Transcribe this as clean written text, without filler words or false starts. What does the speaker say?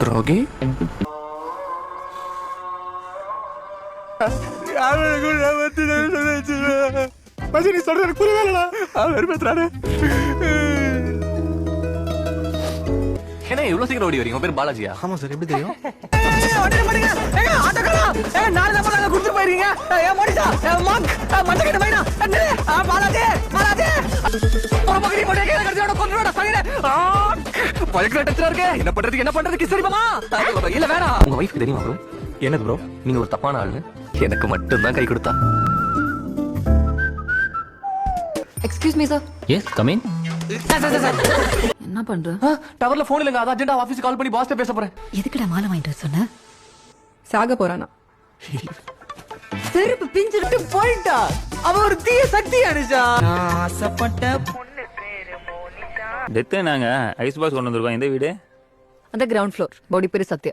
துரோகி. நீ சொல்றது எனக்கு புரியவே இல்லடா. அவர் பேசுறாரு. என்ன இவ்வளவு சீக்கிரம் ஓடி வரீங்க? உங்க பேர் பாலாஜியா? ஆமா சார், எப்படி தெரியும்? என்ன பண்றது என்ன பண்றது கிசரிமா இல்ல வேணாம். உங்க வைஃப் தெரியுமா ப்ரோ? என்னது ப்ரோ? நீங்க ஒரு தப்பான ஆளு. எனக்கு மட்டும்தான் கை கொடுத்தா. Excuse me sir. Yes come in. என்ன பண்ற? டவர்ல போன் இல்லங்க. அத அர்ஜென்ட்டா ஆபீஸ் கால் பண்ணி பாஸ்ட்ட பேச போறேன். எதுக்குடா மாலை வாங்கிட்டு சொன்ன? சாக போறானா? செருப்பு பிஞ்சிட்டு போயிட்டா. அவ ஒரு தீய சக்தி அனுஷா. ஆசைப்பட்ட டெத்து நாங்க ஐஸ் பாக்ஸ் கொண்டு வந்திருக்கோம். இந்த வீடு அந்த கிரவுண்ட் ஃப்ளோர் பாடி பேரு சத்யா.